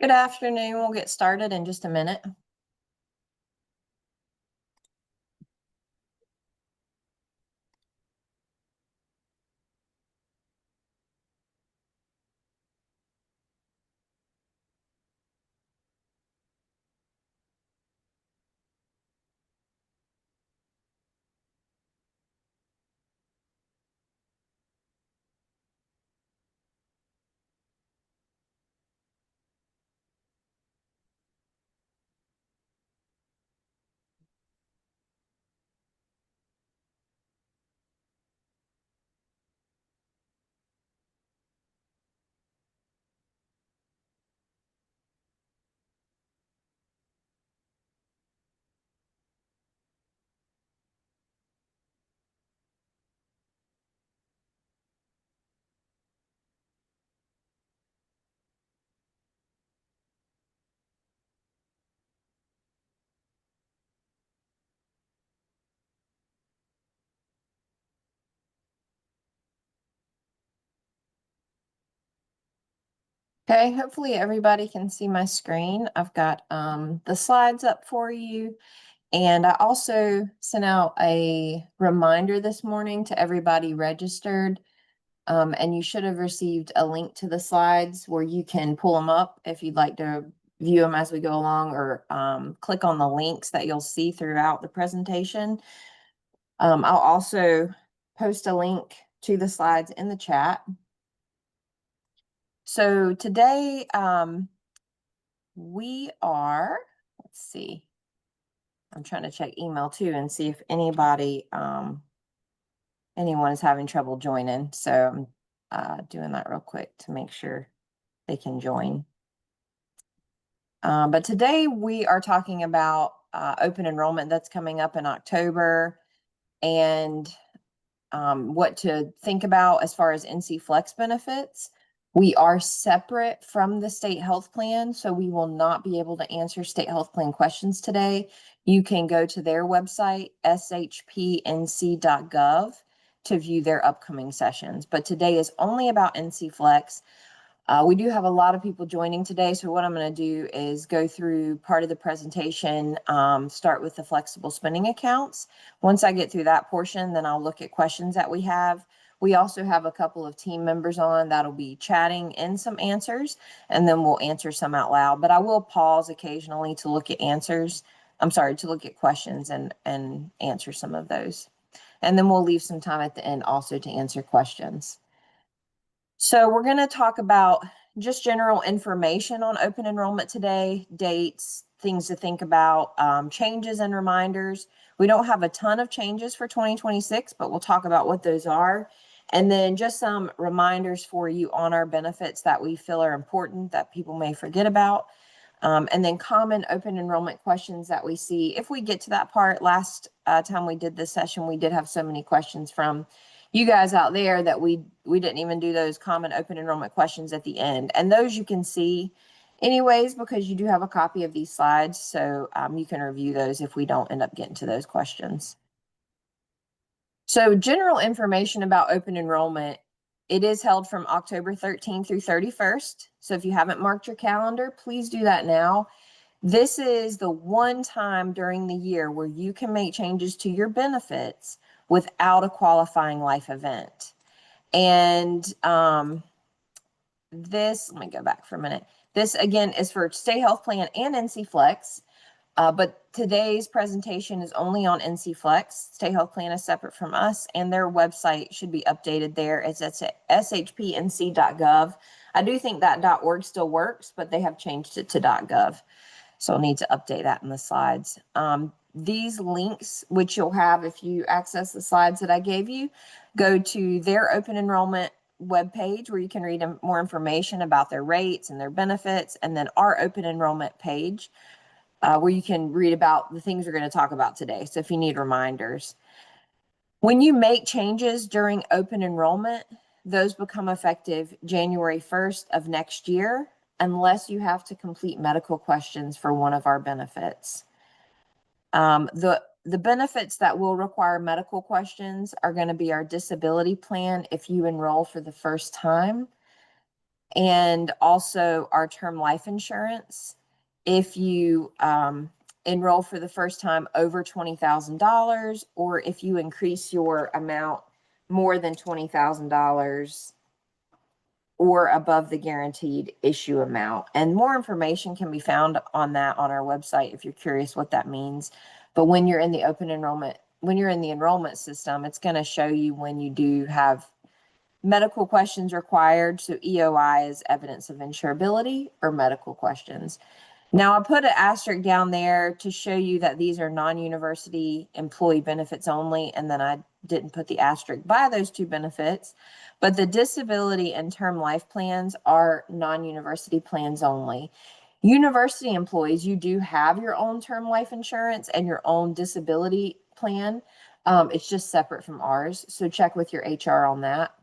Good afternoon. We'll get started in just a minute. Okay, hopefully everybody can see my screen. I've got the slides up for you. And I also sent out a reminder this morning to everybody registered. And you should have received a link to the slides where you can pull them up if you'd like to view them as we go along, or click on the links that you'll see throughout the presentation. I'll also post a link to the slides in the chat. So today, we are, let's see, I'm trying to check email too and see if anyone is having trouble joining. So I'm doing that real quick to make sure they can join. But today we are talking about open enrollment that's coming up in October, and what to think about as far as NCFlex benefits. We are separate from the state health plan, so we will not be able to answer state health plan questions today. You can go to their website, shpnc.gov, to view their upcoming sessions. But today is only about NCFlex. We do have a lot of people joining today, so what I'm going to do is go through part of the presentation, start with the flexible spending accounts. Once I get through that portion, then I'll look at questions that we have. We also have a couple of team members on that'll be chatting in some answers, and then we'll answer some out loud. But I will pause occasionally to look at answers. I'm sorry, to look at questions and answer some of those. And then we'll leave some time at the end also to answer questions. So we're going to talk about just general information on open enrollment today, dates, things to think about, changes and reminders. We don't have a ton of changes for 2026, but we'll talk about what those are. And then just some reminders for you on our benefits that we feel are important that people may forget about. And then common open enrollment questions that we see. If we get to that part, last time we did this session, we did have so many questions from you guys out there that we didn't even do those common open enrollment questions at the end. And those you can see anyways, because you do have a copy of these slides. So you can review those if we don't end up getting to those questions. So general information about open enrollment, it is held from October 13th through 31st. So if you haven't marked your calendar, please do that now. This is the one time during the year where you can make changes to your benefits without a qualifying life event. And this, let me go back for a minute. This again is for State Health Plan and NCFlex. But today's presentation is only on NCFlex. State Health Plan is separate from us, and their website should be updated there. It's at shpnc.gov. I do think that .org still works, but they have changed it to .gov. So I'll need to update that in the slides. These links, which you'll have if you access the slides that I gave you, go to their open enrollment webpage where you can read more information about their rates and their benefits, and then our open enrollment page, where you can read about the things we're going to talk about today. So if you need reminders. When you make changes during open enrollment, those become effective January 1st of next year, unless you have to complete medical questions for one of our benefits. The benefits that will require medical questions are going to be our disability plan if you enroll for the first time. and also our term life insurance. If you enroll for the first time over $20,000, or if you increase your amount more than $20,000 or above the guaranteed issue amount. And more information can be found on that on our website if you're curious what that means. But when you're in the open enrollment, when you're in the enrollment system, it's going to show you when you do have medical questions required. So EOI is evidence of insurability or medical questions. Now I put an asterisk down there to show you that these are non-university employee benefits only, and then I didn't put the asterisk by those two benefits, but the disability and term life plans are non-university plans only. University employees, you do have your own term life insurance and your own disability plan. It's just separate from ours, so check with your HR on that.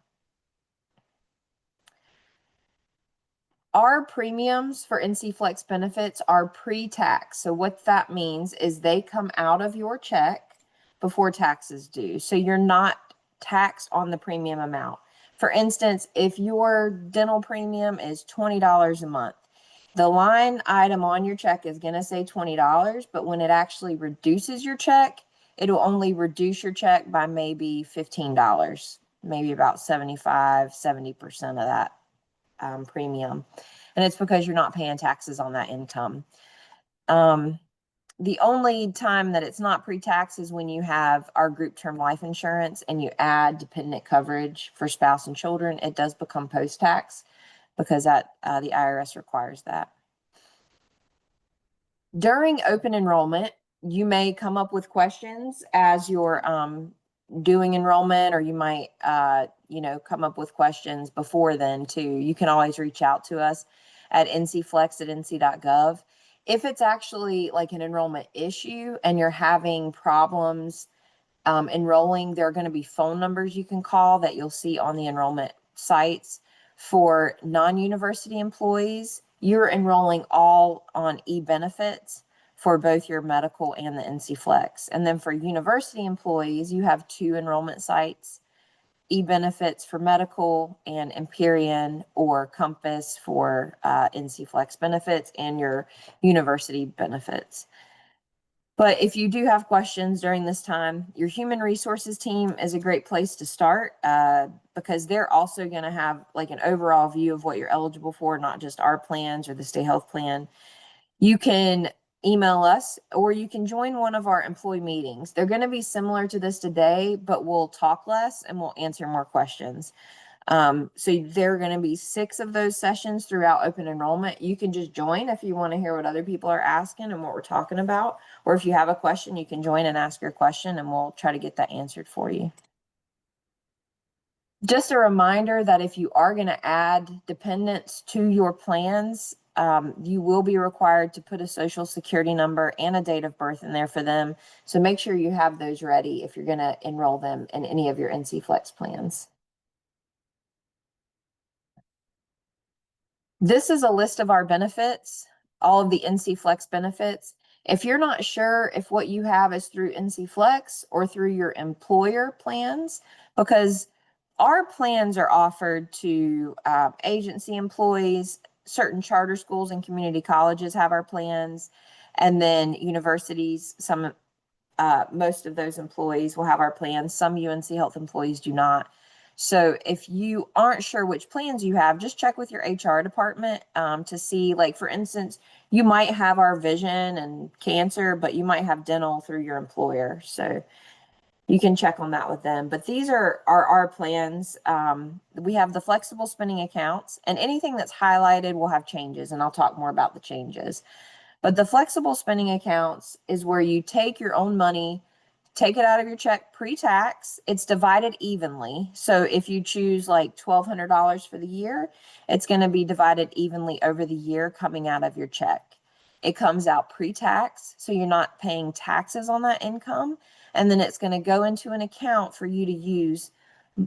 Our premiums for NCFlex benefits are pre-tax. So what that means is they come out of your check before taxes due. So you're not taxed on the premium amount. For instance, if your dental premium is $20 a month, the line item on your check is going to say $20, but when it actually reduces your check, it'll only reduce your check by maybe $15, maybe about 70% of that premium. And it's because you're not paying taxes on that income. The only time that it's not pre-tax is when you have our group term life insurance and you add dependent coverage for spouse and children. It does become post-tax because that the IRS requires that. During open enrollment, you may come up with questions as you're doing enrollment, or you might, come up with questions before then too. You can always reach out to us at ncflex@nc.gov. If it's actually like an enrollment issue and you're having problems enrolling, there are going to be phone numbers you can call that you'll see on the enrollment sites. For non-university employees, you're enrolling all on e-benefits for both your medical and the NCFlex. And then for university employees, you have two enrollment sites, e-benefits for medical and Empyrean or Compass for NCFlex benefits and your university benefits. But if you do have questions during this time, your human resources team is a great place to start because they're also going to have like an overall view of what you're eligible for, not just our plans or the state health plan. You can email us or you can join one of our employee meetings. They're going to be similar to this today, but we'll talk less and we'll answer more questions. So there are going to be 6 of those sessions throughout open enrollment. You can just join if you want to hear what other people are asking and what we're talking about. Or if you have a question, you can join and ask your question and we'll try to get that answered for you. Just a reminder that if you are going to add dependents to your plans, you will be required to put a social security number and a date of birth in there for them. So make sure you have those ready if you're going to enroll them in any of your NCFlex plans. This is a list of our benefits, all of the NCFlex benefits. If you're not sure if what you have is through NCFlex or through your employer plans, because our plans are offered to agency employees, certain charter schools and community colleges have our plans, and then universities, most of those employees will have our plans. Some UNC Health employees do not. So if you aren't sure which plans you have, just check with your HR department to see, like, for instance, you might have our vision and cancer, but you might have dental through your employer. So you can check on that with them. But these are our plans. We have the flexible spending accounts, and anything that's highlighted will have changes, and I'll talk more about the changes. But the flexible spending accounts is where you take your own money, take it out of your check pre-tax. It's divided evenly. So if you choose like $1,200 for the year, it's going to be divided evenly over the year coming out of your check. It comes out pre-tax, so you're not paying taxes on that income. And then it's going to go into an account for you to use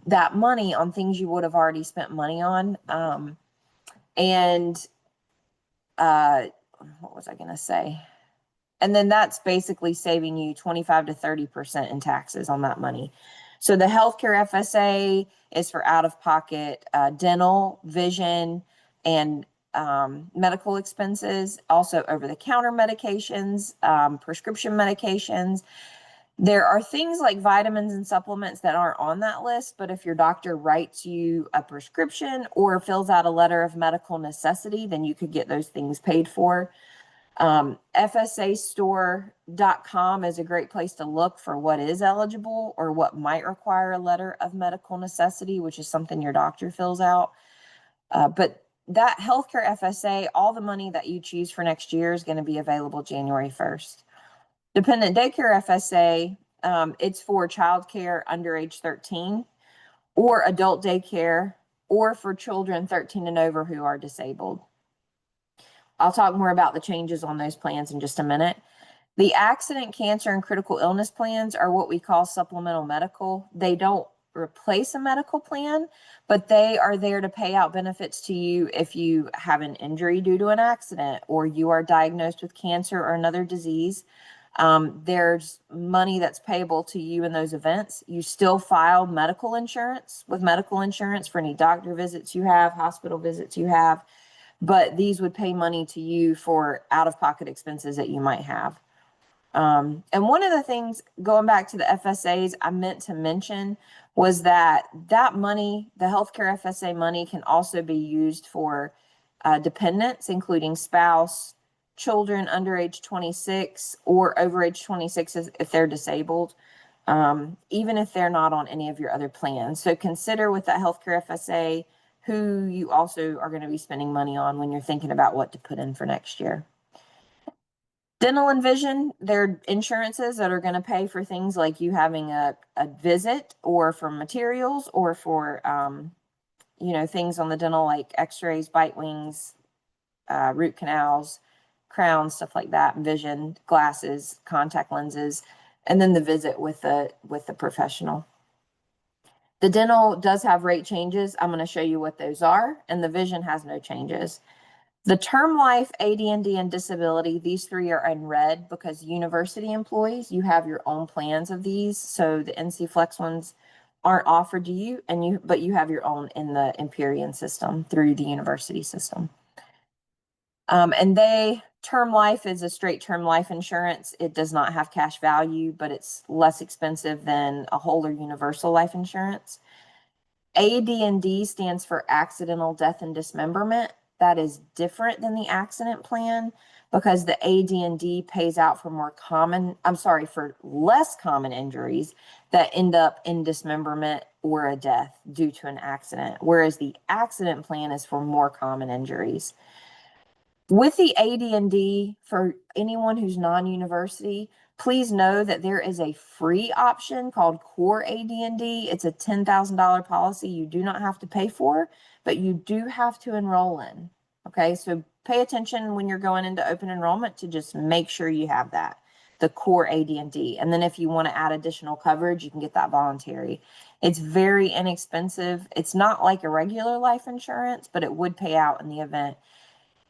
that money on things you would have already spent money on. What was I going to say? And then that's basically saving you 25 to 30% in taxes on that money. So the healthcare FSA is for out-of-pocket dental, vision, and medical expenses, also over-the-counter medications, prescription medications. There are things like vitamins and supplements that aren't on that list, but if your doctor writes you a prescription or fills out a letter of medical necessity, then you could get those things paid for. FSAstore.com is a great place to look for what is eligible or what might require a letter of medical necessity, which is something your doctor fills out. But that healthcare FSA, all the money that you choose for next year is going to be available January 1st. Dependent daycare FSA, it's for childcare under age 13 or adult daycare or for children 13 and over who are disabled. I'll talk more about the changes on those plans in just a minute. The accident, cancer, and critical illness plans are what we call supplemental medical. They don't replace a medical plan, but they are there to pay out benefits to you if you have an injury due to an accident or you are diagnosed with cancer or another disease. There's money that's payable to you in those events. You still file medical insurance with medical insurance for any doctor visits you have, hospital visits you have, but these would pay money to you for out-of-pocket expenses that you might have. And one of the things, going back to the FSAs, I meant to mention was that money, the healthcare FSA money, can also be used for dependents, including spouse, children under age 26 or over age 26 if they're disabled, even if they're not on any of your other plans. So consider with that healthcare FSA who you also are going to be spending money on when you're thinking about what to put in for next year. Dental and vision, they're insurances that are going to pay for things like you having a visit or for materials or for, things on the dental like x-rays, bite wings, root canals, crowns, stuff like that, vision, glasses, contact lenses, and then the visit with the professional. The dental does have rate changes. I'm going to show you what those are, and the vision has no changes. The term life, AD&D, and disability, these three are in red because university employees, you have your own plans of these. So the NCFlex ones aren't offered to you, but you have your own in the Empyrean system through the university system. And term life is a straight term life insurance. It does not have cash value, but it's less expensive than a whole or universal life insurance. AD&D stands for accidental death and dismemberment. That is different than the accident plan because the AD&D pays out for for less common injuries that end up in dismemberment or a death due to an accident, whereas the accident plan is for more common injuries. With the AD&D, for anyone who's non-university, please know that there is a free option called Core AD&D. It's a $10,000 policy you do not have to pay for, but you do have to enroll in. Okay, so pay attention when you're going into open enrollment to just make sure you have that, the Core AD&D. And then if you want to add additional coverage, you can get that voluntary. It's very inexpensive. It's not like a regular life insurance, but it would pay out in the event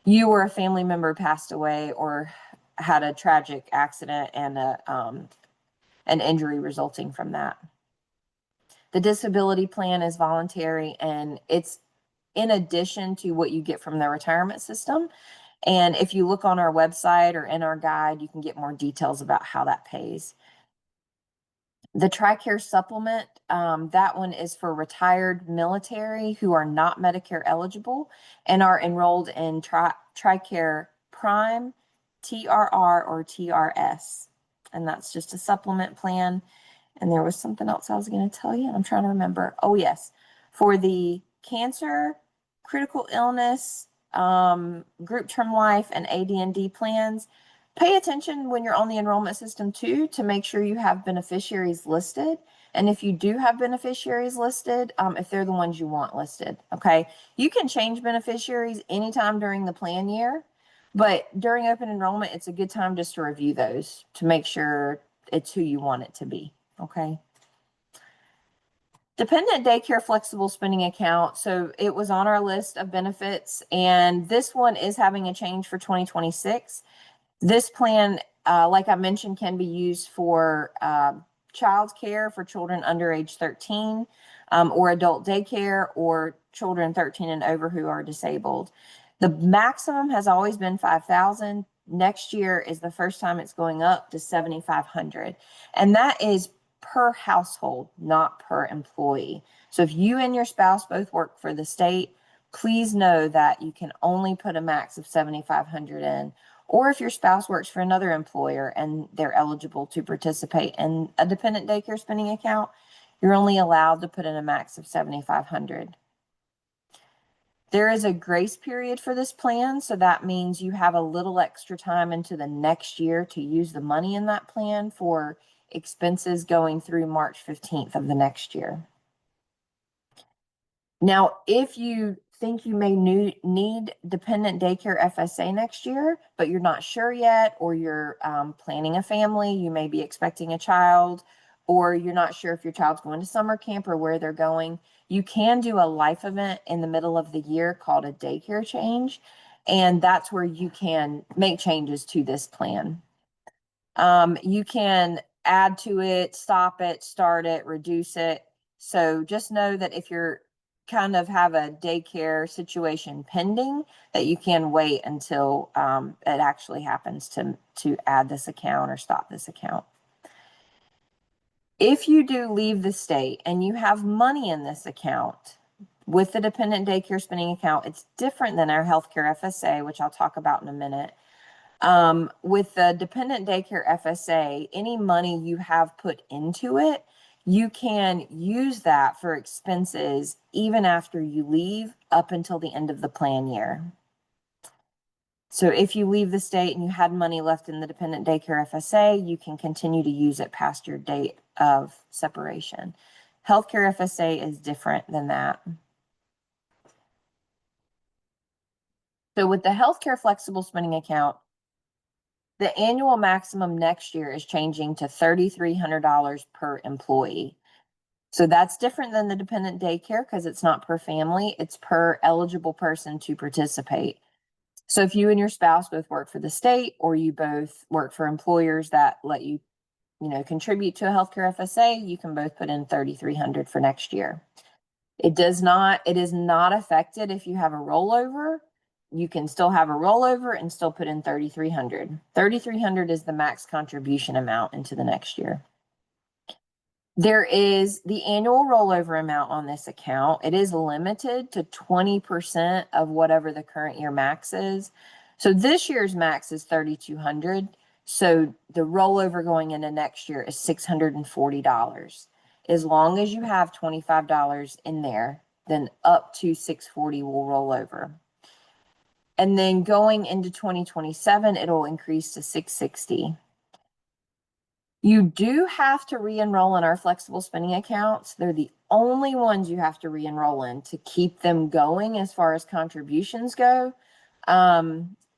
you or a family member passed away or had a tragic accident and an injury resulting from that. The disability plan is voluntary, and it's in addition to what you get from the retirement system. And if you look on our website or in our guide, you can get more details about how that pays. The TRICARE supplement, that one is for retired military who are not Medicare eligible and are enrolled in TRICARE Prime, TRR, or TRS. And that's just a supplement plan. And there was something else I was going to tell you, and I'm trying to remember. Oh, yes. For the cancer, critical illness, group term life, and AD&D plans, pay attention when you're on the enrollment system too to make sure you have beneficiaries listed. And if you do have beneficiaries listed, if they're the ones you want listed, okay? You can change beneficiaries anytime during the plan year, but during open enrollment, it's a good time just to review those to make sure it's who you want it to be, okay? Dependent daycare flexible spending account. So it was on our list of benefits, and this one is having a change for 2026. This plan, like I mentioned, can be used for child care for children under age 13, or adult daycare, or children 13 and over who are disabled. The maximum has always been $5,000. Next year is the first time it's going up to $7,500. And that is per household, not per employee. So if you and your spouse both work for the state, please know that you can only put a max of $7,500 in. Or if your spouse works for another employer and they're eligible to participate in a dependent daycare spending account, you're only allowed to put in a max of $7,500. There is a grace period for this plan, so that means you have a little extra time into the next year to use the money in that plan for expenses going through March 15th of the next year. Now, if you think you may need dependent daycare FSA next year, but you're not sure yet, or you're planning a family, you may be expecting a child, or you're not sure if your child's going to summer camp or where they're going, you can do a life event in the middle of the year called a daycare change. And that's where you can make changes to this plan. You can add to it, stop it, start it, reduce it. So just know that if you're kind of have a daycare situation pending, that you can wait until it actually happens to add this account or stop this account. If you do leave the state and you have money in this account with the dependent daycare spending account, it's different than our healthcare FSA, which I'll talk about in a minute. With the dependent daycare FSA, any money you have put into it, you can use that for expenses even after you leave up until the end of the plan year. So if you leave the state and you had money left in the dependent daycare FSA, you can continue to use it past your date of separation. Healthcare FSA is different than that. So with the healthcare flexible spending account, the annual maximum next year is changing to $3,300 per employee. So that's different than the dependent daycare because it's not per family, it's per eligible person to participate. So if you and your spouse both work for the state, or you both work for employers that let you, contribute to a healthcare FSA, you can both put in $3,300 for next year. It is not affected if you have a rollover. You can still have a rollover and still put in $3,300. $3,300 is the max contribution amount into the next year. There is the annual rollover amount on this account. It is limited to 20% of whatever the current year max is. So this year's max is $3,200. So the rollover going into next year is $640. As long as you have $25 in there, then up to $640 will roll over. And then going into 2027, it'll increase to $660. You do have to re-enroll in our flexible spending accounts. They're the only ones you have to re-enroll in to keep them going as far as contributions go.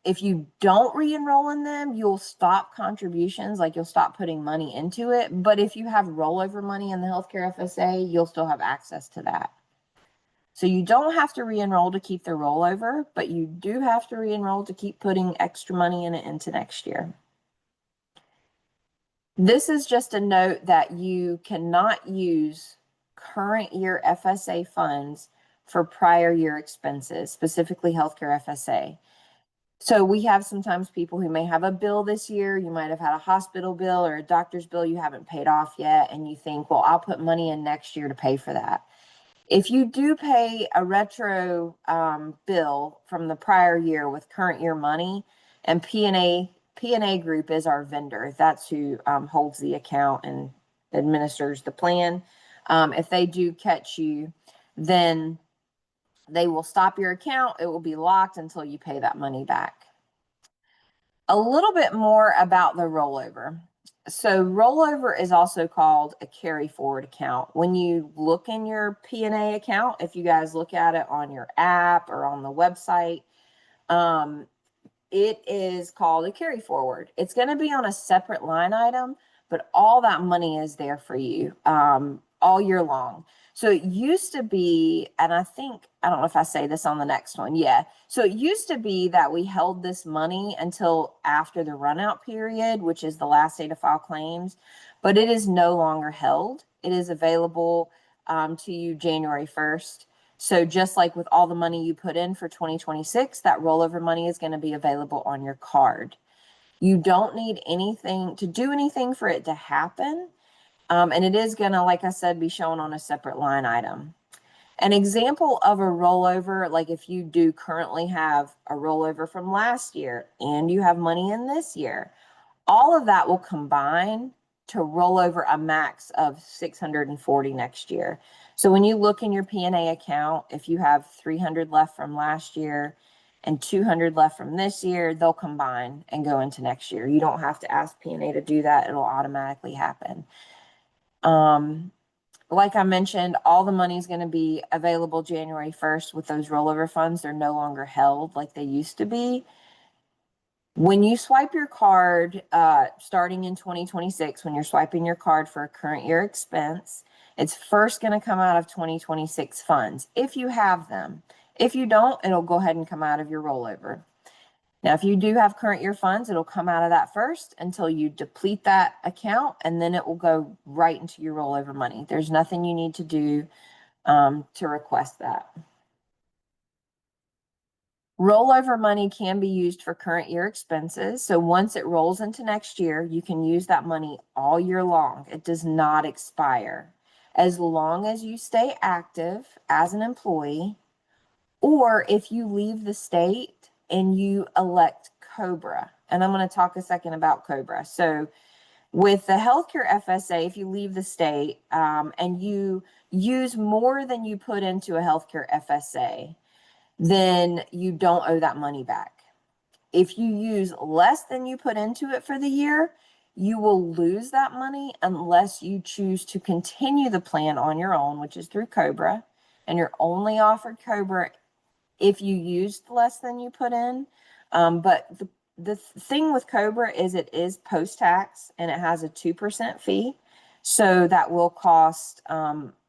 If you don't re-enroll in them, you'll stop contributions, like you'll stop putting money into it. But if you have rollover money in the healthcare FSA, you'll still have access to that. So you don't have to re-enroll to keep the rollover, but you do have to re-enroll to keep putting extra money in it into next year. This is just a note that you cannot use current year FSA funds for prior year expenses, specifically healthcare FSA. So we have sometimes people who may have a bill this year. You might have had a hospital bill or a doctor's bill you haven't paid off yet, and you think, well, I'll put money in next year to pay for that. If you do pay a retro bill from the prior year with current year money, and P&A Group is our vendor, that's who holds the account and administers the plan. If they do catch you, then they will stop your account. It will be locked until you pay that money back. A little bit more about the rollover. So rollover is also called a carry forward account. When you look in your P&A account, if you guys look at it on your app or on the website, it is called a carry forward. It's going to be on a separate line item, but all that money is there for you all year long. So it used to be, and I don't know if I say this on the next one. Yeah. So it used to be that we held this money until after the runout period, which is the last day to file claims. but it is no longer held. It is available to you January 1st. So just like with all the money you put in for 2026, that rollover money is going to be available on your card. You don't need anything to do anything for it to happen. And it is going to, like I said, be shown on a separate line item. An example of a rollover, like if you do currently have a rollover from last year and you have money in this year, all of that will combine to roll over a max of 640 next year. So when you look in your P&A account, if you have 300 left from last year and 200 left from this year, they'll combine and go into next year. You don't have to ask P&A to do that. It'll automatically happen. Like I mentioned, all the money is going to be available January 1st with those rollover funds. They're no longer held like they used to be. When you swipe your card, starting in 2026, when you're swiping your card for a current year expense, it's first going to come out of 2026 funds, if you have them. If you don't, it'll go ahead and come out of your rollover. Now, if you do have current year funds, it'll come out of that first until you deplete that account, and then it will go right into your rollover money. There's nothing you need to do to request that. Rollover money can be used for current year expenses. So once it rolls into next year, you can use that money all year long. It does not expire. As long as you stay active as an employee, or if you leave the state and you elect COBRA. And I'm going to talk a second about COBRA. So with the healthcare FSA, if you leave the state and you use more than you put into a healthcare FSA, then you don't owe that money back. If you use less than you put into it for the year, you will lose that money unless you choose to continue the plan on your own, which is through COBRA, and you're only offered COBRA if you used less than you put in. But the thing with COBRA is it is post-tax and it has a 2% fee. So that will cost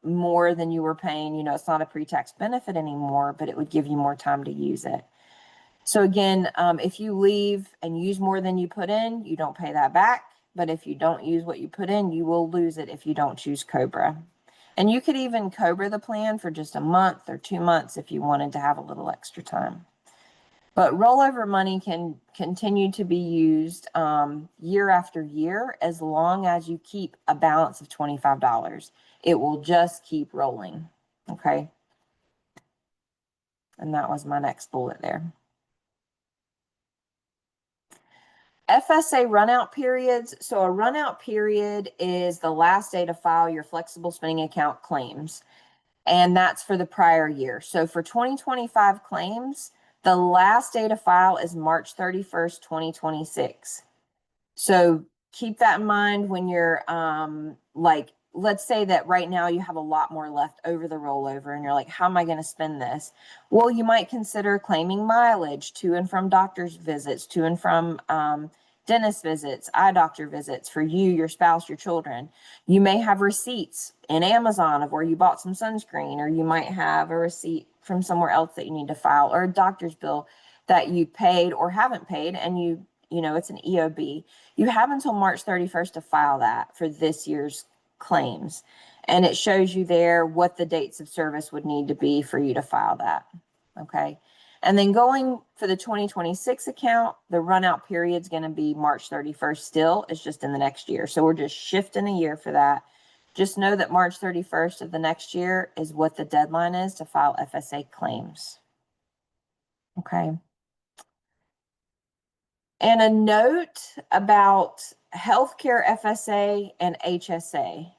more than you were paying. You know, it's not a pre-tax benefit anymore, but it would give you more time to use it. So again, if you leave and use more than you put in, you don't pay that back. But if you don't use what you put in, you will lose it if you don't choose COBRA. And you could even COBRA the plan for just a month or 2 months if you wanted to have a little extra time. But rollover money can continue to be used year after year as long as you keep a balance of $25. It will just keep rolling, okay? And that was my next bullet there. FSA runout periods. So a runout period is the last day to file your flexible spending account claims. And that's for the prior year. So for 2025 claims, the last day to file is March 31st, 2026. So keep that in mind when you're let's say that right now you have a lot more left over the rollover and you're like, how am I going to spend this? Well, you might consider claiming mileage to and from doctor's visits, to and from dentist visits, eye doctor visits for you, your spouse, your children. You may have receipts in Amazon of where you bought some sunscreen, or you might have a receipt from somewhere else that you need to file, or a doctor's bill that you paid or haven't paid, and you know, it's an EOB. You have until March 31st to file that for this year's claims. And it shows you there what the dates of service would need to be for you to file that. Okay. And then going for the 2026 account, the runout period is going to be March 31st still. It's just in the next year. So we're just shifting a year for that. Just know that March 31st of the next year is what the deadline is to file FSA claims. Okay. And a note about healthcare FSA and HSA.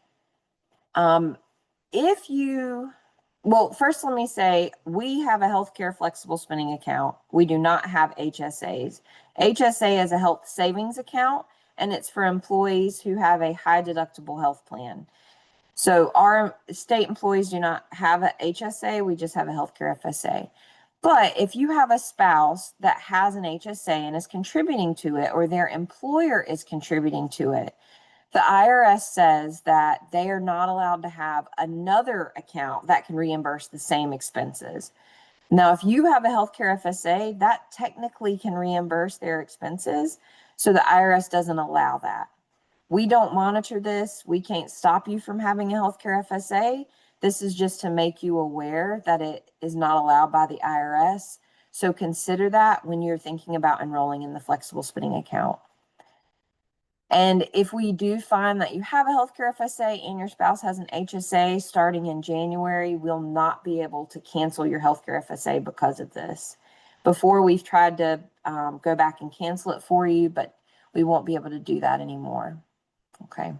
First let me say, we have a healthcare flexible spending account. We do not have HSAs. HSA is a health savings account, and it's for employees who have a high deductible health plan. So our state employees do not have a HSA. We just have a healthcare FSA. But if you have a spouse that has an HSA and is contributing to it, or their employer is contributing to it, the IRS says that they are not allowed to have another account that can reimburse the same expenses. Now, if you have a healthcare FSA, that technically can reimburse their expenses. So the IRS doesn't allow that. We don't monitor this. We can't stop you from having a healthcare FSA. This is just to make you aware that it is not allowed by the IRS. So consider that when you're thinking about enrolling in the flexible spending account. And if we do find that you have a healthcare FSA and your spouse has an HSA starting in January, we'll not be able to cancel your healthcare FSA because of this. Before, we've tried to go back and cancel it for you, but we won't be able to do that anymore. Okay.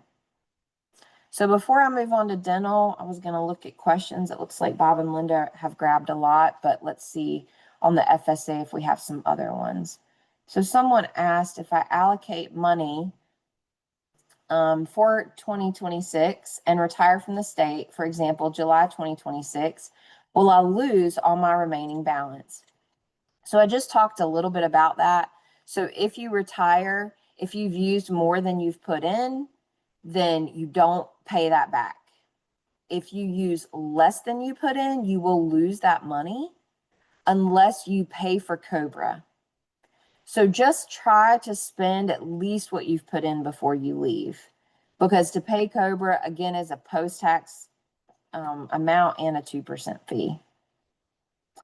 So before I move on to dental, I was going to look at questions. It looks like Bob and Linda have grabbed a lot, but let's see on the FSA if we have some other ones. So someone asked, if I allocate money for 2026 and retire from the state, for example, July 2026, will I lose all my remaining balance? So I just talked a little bit about that. So if you retire, if you've used more than you've put in, then you don't pay that back. If you use less than you put in, you will lose that money unless you pay for COBRA. So just try to spend at least what you've put in before you leave, because to pay COBRA, again, is a post-tax amount and a 2% fee.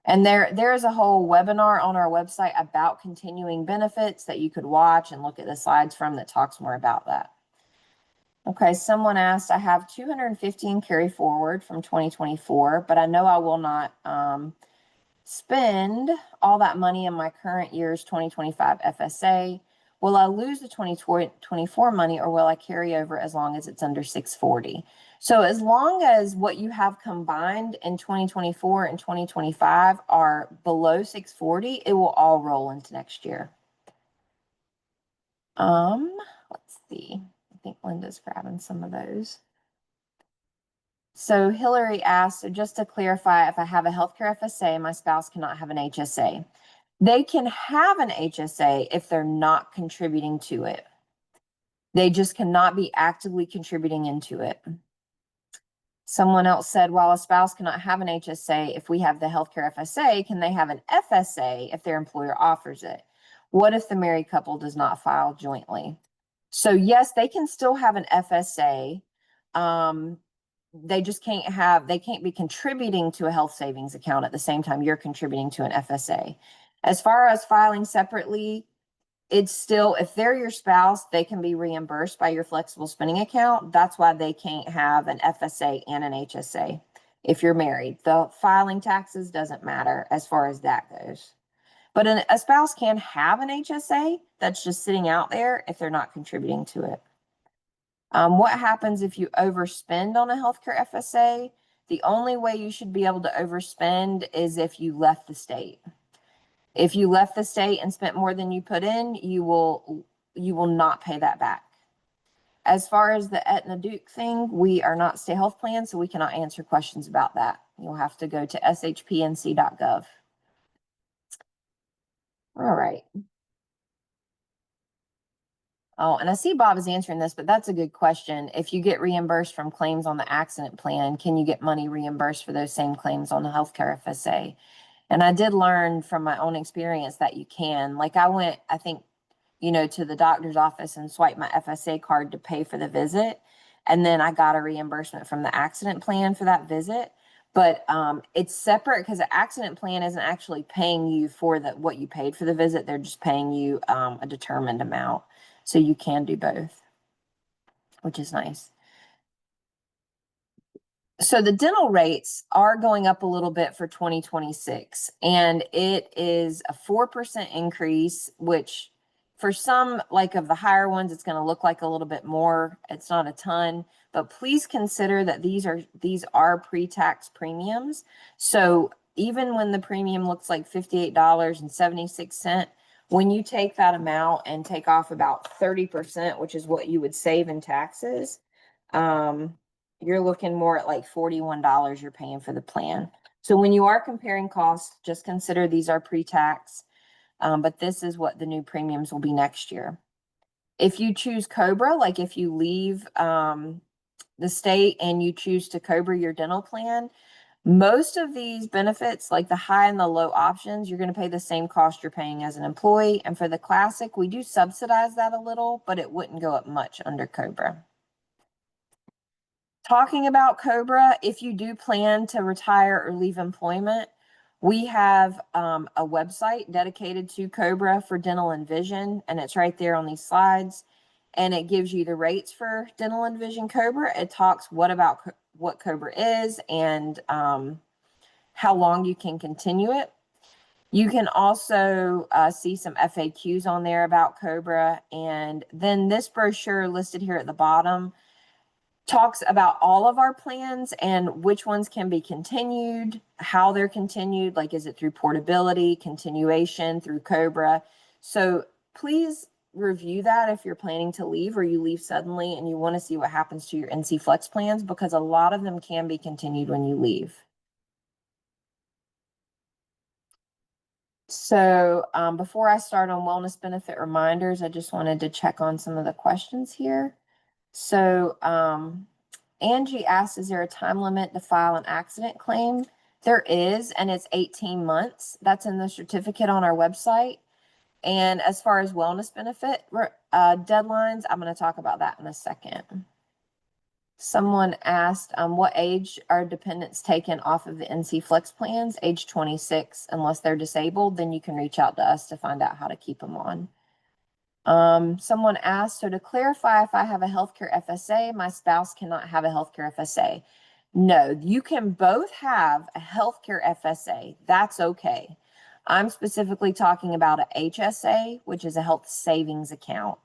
And there is a whole webinar on our website about continuing benefits that you could watch and look at the slides from that talks more about that. Okay, someone asked, I have 215 carry forward from 2024, but I know I will not spend all that money in my current year's 2025 FSA. Will I lose the 2024 money, or will I carry over as long as it's under 640? So as long as what you have combined in 2024 and 2025 are below 640, it will all roll into next year. Let's see. I think Linda's grabbing some of those. So Hillary asked, so just to clarify, if I have a healthcare FSA, my spouse cannot have an HSA. They can have an HSA if they're not contributing to it. They just cannot be actively contributing into it. Someone else said, while a spouse cannot have an HSA, if we have the healthcare FSA, can they have an FSA if their employer offers it? What if the married couple does not file jointly? So yes, they can still have an FSA. They just can't be contributing to a health savings account at the same time you're contributing to an FSA. As far as filing separately, it's still, if they're your spouse, they can be reimbursed by your flexible spending account. That's why they can't have an FSA and an HSA. If you're married, the filing taxes doesn't matter as far as that goes. But a spouse can have an HSA that's just sitting out there if they're not contributing to it. What happens if you overspend on a healthcare FSA? The only way you should be able to overspend is if you left the state. If you left the state and spent more than you put in, you will not pay that back. As far as the Aetna Duke thing, we are not state health plan, so we cannot answer questions about that. You'll have to go to shpnc.gov. All right. Oh, and I see Bob is answering this, but that's a good question. If you get reimbursed from claims on the accident plan, can you get money reimbursed for those same claims on the healthcare FSA? And I did learn from my own experience that you can. Like I went, I think, to the doctor's office and swiped my FSA card to pay for the visit. And then I got a reimbursement from the accident plan for that visit. But it's separate because the accident plan isn't actually paying you for what you paid for the visit. They're just paying you a determined amount. So you can do both, which is nice. So the dental rates are going up a little bit for 2026, and it is a 4% increase, which for some, like of the higher ones, it's going to look like a little bit more. It's not a ton, but please consider that these are pre-tax premiums. So even when the premium looks like $58.76, when you take that amount and take off about 30%, which is what you would save in taxes, you're looking more at like $41 you're paying for the plan. So when you are comparing costs, just consider these are pre-tax, but this is what the new premiums will be next year. If you choose COBRA, like if you leave the state and you choose to COBRA your dental plan, Most of these benefits, like the high and the low options, you're going to pay the same cost you're paying as an employee. And for the classic, we do subsidize that a little, but it wouldn't go up much under COBRA. Talking about COBRA, if you do plan to retire or leave employment, we have a website dedicated to COBRA for dental and vision, and it's right there on these slides. And it gives you the rates for dental and vision COBRA. It talks what COBRA is and how long you can continue it. You can also see some FAQs on there about COBRA. And then this brochure listed here at the bottom talks about all of our plans and which ones can be continued, how they're continued, like is it through portability, continuation, through COBRA. So please review that if you're planning to leave or you leave suddenly and you want to see what happens to your NCFlex plans, because a lot of them can be continued when you leave. So before I start on wellness benefit reminders, I just wanted to check on some of the questions here. So Angie asked, is there a time limit to file an accident claim? There is, and it's 18 months. That's in the certificate on our website. And as far as wellness benefit deadlines, I'm going to talk about that in a second. Someone asked, what age are dependents taken off of the NCFlex plans? Age 26, unless they're disabled, then you can reach out to us to find out how to keep them on. Someone asked, so to clarify, if I have a healthcare FSA, my spouse cannot have a healthcare FSA. No, you can both have a healthcare FSA. That's okay. I'm specifically talking about a HSA, which is a health savings account.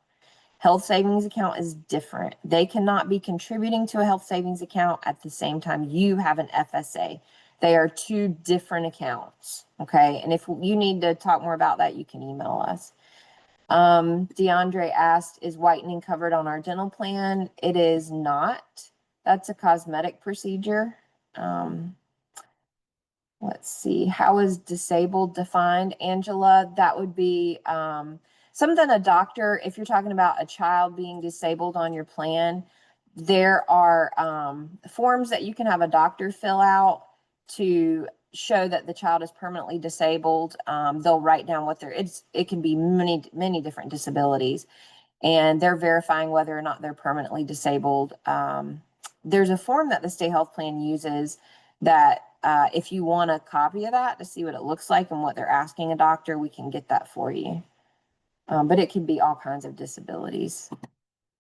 Health savings account is different. They cannot be contributing to a health savings account at the same time you have an FSA. They are two different accounts, okay? And if you need to talk more about that, you can email us. DeAndre asked, is whitening covered on our dental plan? It is not. That's a cosmetic procedure. Let's see, how is disabled defined, Angela? That would be something a doctor, if you're talking about a child being disabled on your plan, there are forms that you can have a doctor fill out to show that the child is permanently disabled. They'll write down what it can be many different disabilities, and they're verifying whether or not they're permanently disabled. There's a form that the state health plan uses that if you want a copy of that to see what it looks like and what they're asking a doctor, we can get that for you. But it can be all kinds of disabilities.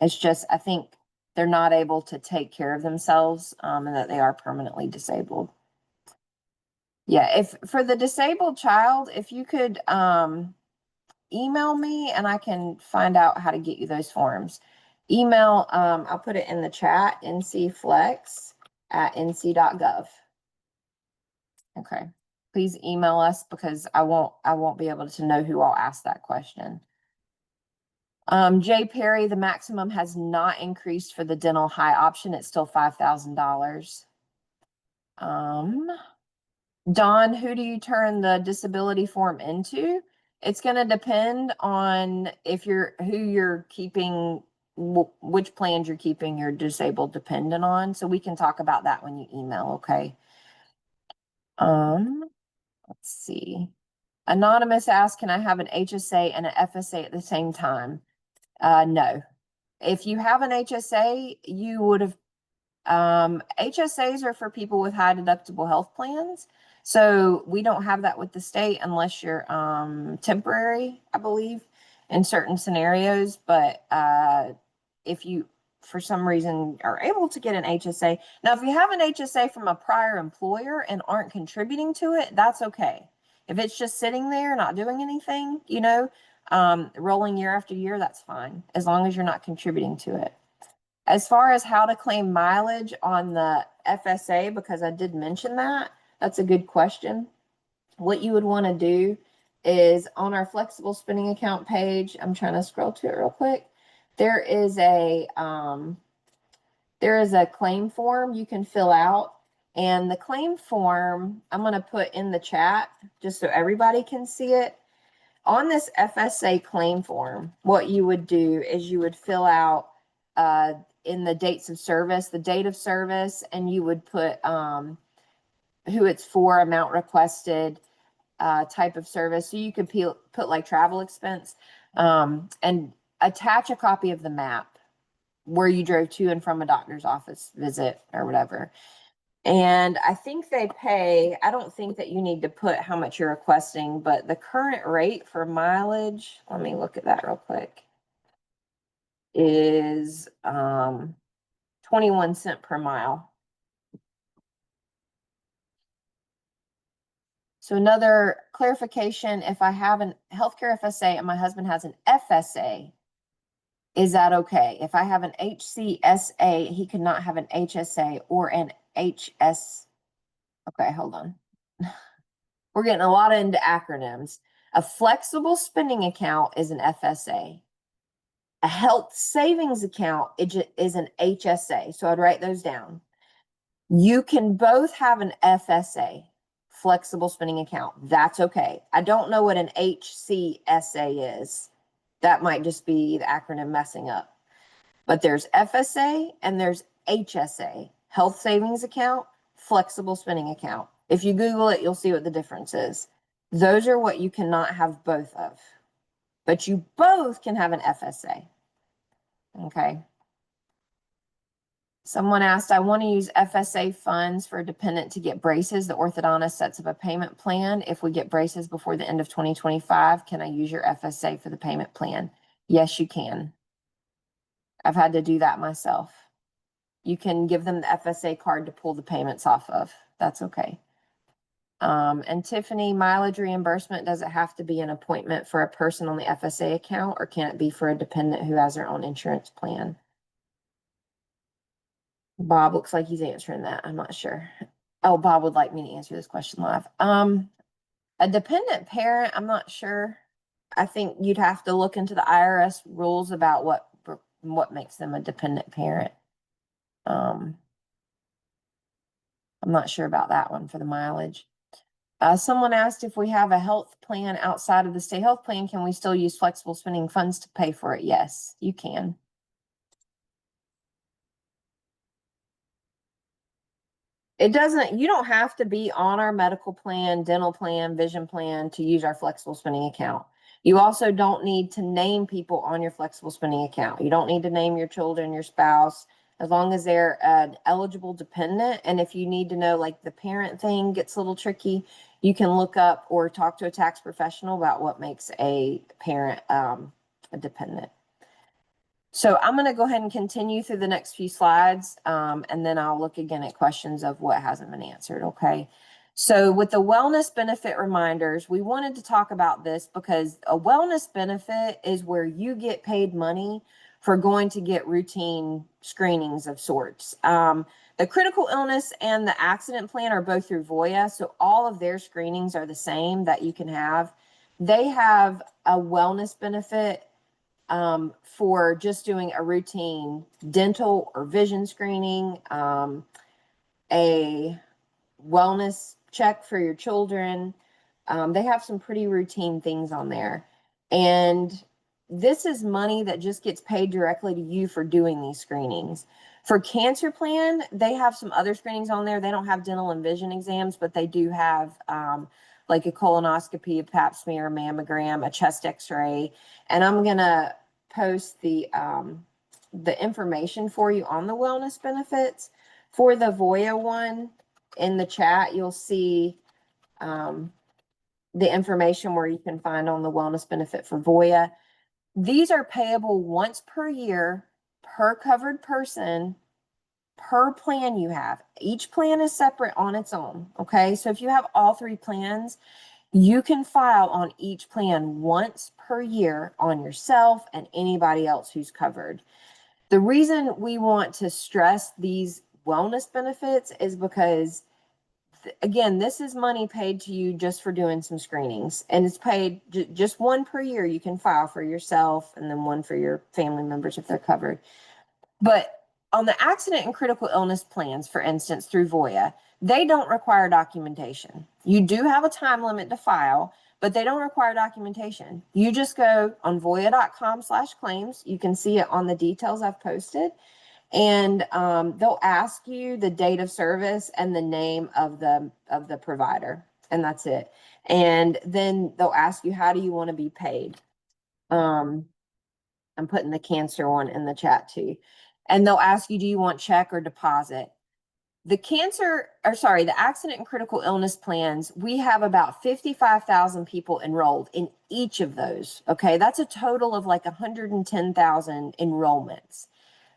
It's just, I think they're not able to take care of themselves and that they are permanently disabled. Yeah, if for the disabled child, if you could email me and I can find out how to get you those forms. Email, I'll put it in the chat, ncflex@nc.gov. Okay, please email us because I won't be able to know who I'll ask that question. Jay Perry, the maximum has not increased for the dental high option. It's still $5,000. Don, who do you turn the disability form into? It's going to depend on who you're keeping, which plans you're keeping your disabled dependent on. So we can talk about that when you email, okay? Let's see. Anonymous asked, can I have an HSA and an FSA at the same time? No. If you have an HSA, you would have, HSAs are for people with high deductible health plans. So we don't have that with the state unless you're temporary, I believe, in certain scenarios. But if you, for some reason, are able to get an HSA. Now, if you have an HSA from a prior employer and aren't contributing to it, that's okay. If it's just sitting there, not doing anything, you know, rolling year after year, that's fine, as long as you're not contributing to it. As far as how to claim mileage on the FSA, because I did mention that, that's a good question. What you would want to do is on our flexible spending account page, I'm trying to scroll to it real quick. There is a claim form you can fill out, and the claim form I'm going to put in the chat just so everybody can see it. On this FSA claim form, what you would do is you would fill out in the dates of service, the date of service, and you would put who it's for, amount requested, type of service. So you could put like travel expense, and attach a copy of the map where you drove to and from a doctor's office visit or whatever. And I think they pay, I don't think that you need to put how much you're requesting, but the current rate for mileage, let me look at that real quick, is 21 cents per mile. So another clarification, if I have an healthcare FSA and my husband has an FSA, is that okay? If I have an HCSA, he could not have an HSA or an HS. Okay, hold on. We're getting a lot into acronyms. A flexible spending account is an FSA. A health savings account is an HSA. So I'd write those down. You can both have an FSA, flexible spending account. That's okay. I don't know what an HCSA is. That might just be the acronym messing up. But there's FSA and there's HSA, health savings account, flexible spending account. If you Google it, you'll see what the difference is. Those are what you cannot have both of. But you both can have an FSA. Okay. Someone asked, I want to use FSA funds for a dependent to get braces. The orthodontist sets up a payment plan. If we get braces before the end of 2025, can I use your FSA for the payment plan? Yes, you can. I've had to do that myself. You can give them the FSA card to pull the payments off of. That's okay. And Tiffany, mileage reimbursement, does it have to be an appointment for a person on the FSA account, or can it be for a dependent who has their own insurance plan? Bob looks like he's answering that. I'm not sure. Oh, Bob would like me to answer this question live. A dependent parent, I'm not sure. I think you'd have to look into the IRS rules about what makes them a dependent parent. I'm not sure about that one for the mileage. Someone asked if we have a health plan outside of the state health plan, can we still use flexible spending funds to pay for it? Yes, you can. It doesn't, you don't have to be on our medical plan, dental plan, vision plan to use our flexible spending account. You also don't need to name people on your flexible spending account. You don't need to name your children, your spouse, as long as they're an eligible dependent. And if you need to know, like the parent thing gets a little tricky, you can look up or talk to a tax professional about what makes a parent a dependent. So I'm going to go ahead and continue through the next few slides, and then I'll look again at questions of what hasn't been answered, okay? So with the wellness benefit reminders, we wanted to talk about this because a wellness benefit is where you get paid money for going to get routine screenings of sorts. The critical illness and the accident plan are both through Voya, so all of their screenings are the same that you can have. They have a wellness benefit for just doing a routine dental or vision screening, a wellness check for your children. They have some pretty routine things on there. And this is money that just gets paid directly to you for doing these screenings. For cancer plan, they have some other screenings on there. They don't have dental and vision exams, but they do have like a colonoscopy, a pap smear, a mammogram, a chest x-ray. And I'm going to post the information for you on the wellness benefits. For the Voya one in the chat, you'll see the information where you can find on the wellness benefit for Voya. These are payable once per year per covered person per plan you have. Each plan is separate on its own. Okay. So if you have all three plans, you can file on each plan once per year on yourself and anybody else who's covered. The reason we want to stress these wellness benefits is because, again, this is money paid to you just for doing some screenings, and it's paid just one per year. You can file for yourself and then one for your family members if they're covered. But on the accident and critical illness plans, for instance, through Voya, they don't require documentation. You do have a time limit to file, but they don't require documentation. You just go on voya.com/claims. You can see it on the details I've posted. And they'll ask you the date of service and the name of the provider, and that's it. And then they'll ask you, how do you want to be paid? I'm putting the cancer one in the chat too. And they'll ask you, do you want check or deposit? The accident and critical illness plans, we have about 55,000 people enrolled in each of those. Okay, that's a total of like 110,000 enrollments.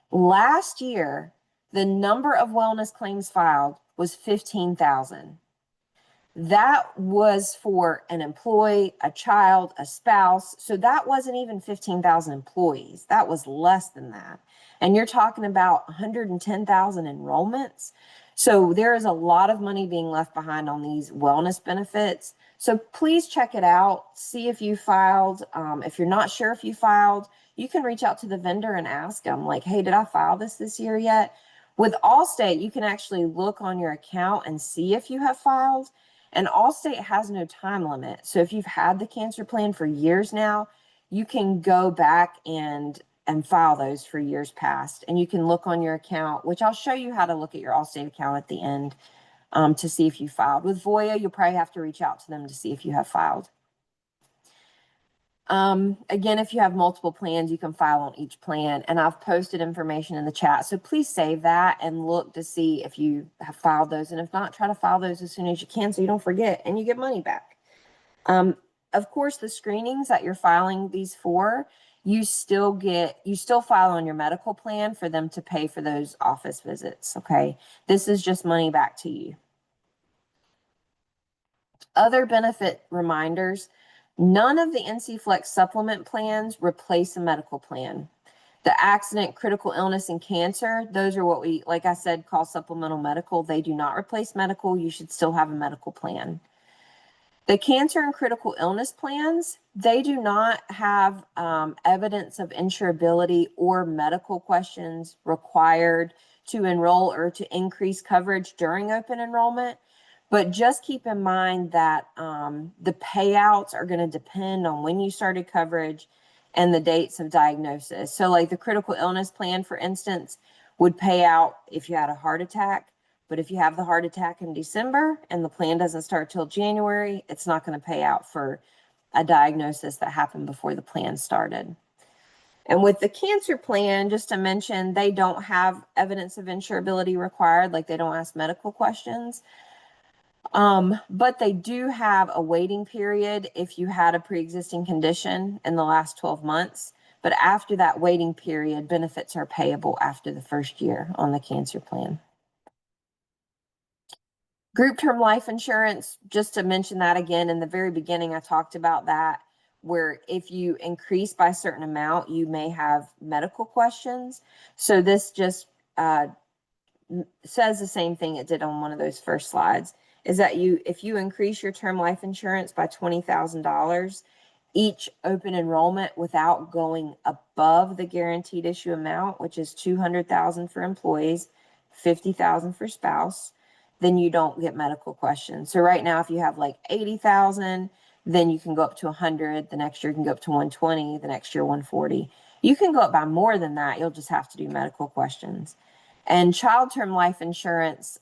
Last year, the number of wellness claims filed was 15,000. That was for an employee, a child, a spouse. So that wasn't even 15,000 employees. That was less than that. And you're talking about 110,000 enrollments. So there is a lot of money being left behind on these wellness benefits. So please check it out. See if you filed. If you're not sure if you filed, you can reach out to the vendor and ask them, like, hey, did I file this year yet? With Allstate, you can actually look on your account and see if you have filed. And Allstate has no time limit. So if you've had the cancer plan for years now, you can go back and file those for years past. And you can look on your account, which I'll show you how to look at your Allstate account at the end to see if you filed. With Voya, you'll probably have to reach out to them to see if you have filed. Again, if you have multiple plans, you can file on each plan, and I've posted information in the chat. So please save that and look to see if you have filed those. And if not, try to file those as soon as you can so you don't forget and you get money back. Of course, the screenings that you're filing these for, you still file on your medical plan for them to pay for those office visits. Okay. This is just money back to you. Other benefit reminders. None of the NCFlex supplement plans replace a medical plan. The accident, critical illness, and cancer, those are what we, like I said, call supplemental medical. They do not replace medical. You should still have a medical plan. The cancer and critical illness plans, they do not have evidence of insurability or medical questions required to enroll or to increase coverage during open enrollment. But just keep in mind that the payouts are going to depend on when you started coverage and the dates of diagnosis. So like the critical illness plan, for instance, would pay out if you had a heart attack. But if you have the heart attack in December and the plan doesn't start till January, it's not going to pay out for a diagnosis that happened before the plan started. And with the cancer plan, just to mention, they don't have evidence of insurability required, like they don't ask medical questions. But they do have a waiting period if you had a pre-existing condition in the last 12 months. But after that waiting period, benefits are payable after the first year on the cancer plan. Group term life insurance, just to mention that again, in the very beginning, I talked about that, where if you increase by a certain amount, you may have medical questions. So this just says the same thing it did on one of those first slides, is that if you increase your term life insurance by $20,000, each open enrollment without going above the guaranteed issue amount, which is $200,000 for employees, $50,000 for spouse, then you don't get medical questions. So right now, if you have like 80,000, then you can go up to 100. The next year you can go up to 120. The next year 140. You can go up by more than that. You'll just have to do medical questions. And child term life insurance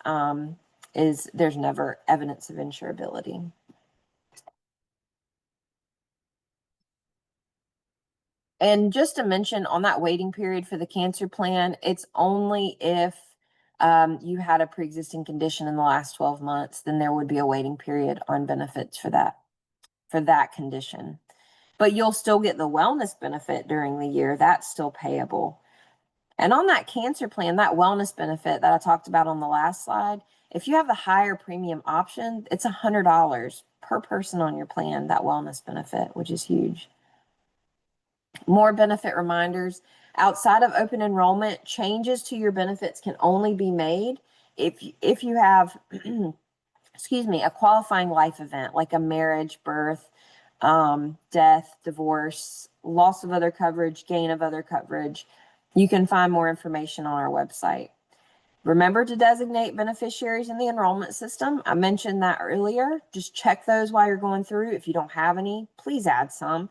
there's never evidence of insurability. And just to mention, on that waiting period for the cancer plan, it's only if you had a pre-existing condition in the last 12 months, then there would be a waiting period on benefits for that condition. But you'll still get the wellness benefit during the year. That's still payable. And on that cancer plan, that wellness benefit that I talked about on the last slide, if you have the higher premium option, it's $100 per person on your plan, that wellness benefit, which is huge. More benefit reminders. Outside of open enrollment, changes to your benefits can only be made if you have, excuse me, a qualifying life event like a marriage, birth, death, divorce, loss of other coverage, gain of other coverage. You can find more information on our website. Remember to designate beneficiaries in the enrollment system. I mentioned that earlier. Just check those while you're going through. If you don't have any, please add some.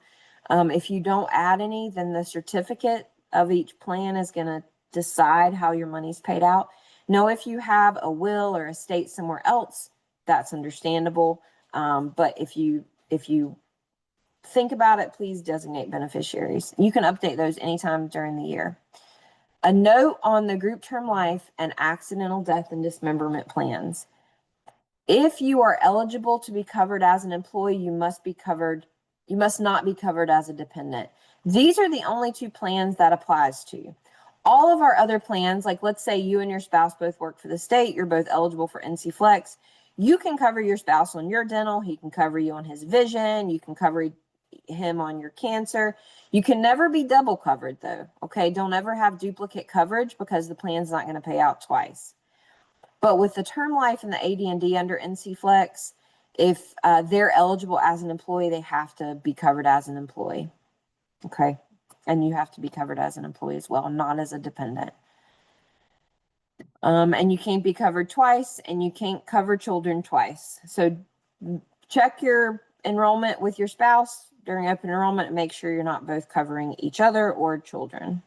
If you don't add any, then the certificate of each plan is going to decide how your money's paid out. Now, if you have a will or estate somewhere else, that's understandable. But if you think about it, please designate beneficiaries. You can update those anytime during the year. A note on the group term life and accidental death and dismemberment plans. If you are eligible to be covered as an employee, you must not be covered as a dependent. These are the only two plans that applies to. All of our other plans, like let's say you and your spouse both work for the state, you're both eligible for NCFlex. You can cover your spouse on your dental, he can cover you on his vision, you can cover him on your cancer. You can never be double covered though, okay? Don't ever have duplicate coverage because the plan's not going to pay out twice. But with the term life and the AD&D under NCFlex, if they're eligible as an employee, they have to be covered as an employee, okay? And you have to be covered as an employee as well, not as a dependent. And you can't be covered twice, and you can't cover children twice. So check your enrollment with your spouse during open enrollment and make sure you're not both covering each other or children.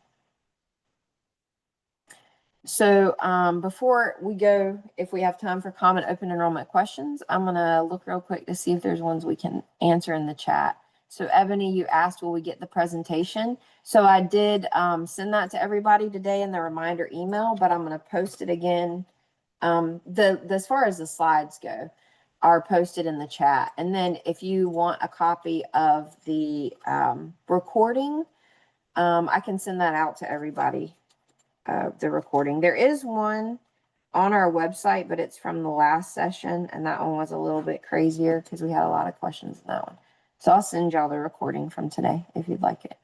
So before we go, if we have time for common open enrollment questions, I'm going to look real quick to see if there's ones we can answer in the chat. So Ebony, you asked, will we get the presentation? So I did send that to everybody today in the reminder email, but I'm going to post it again. As far as the slides go, are posted in the chat. And then if you want a copy of the recording, I can send that out to everybody, the recording. There is one on our website, but it's from the last session, and that one was a little bit crazier because we had a lot of questions in that one. So I'll send y'all the recording from today if you'd like it.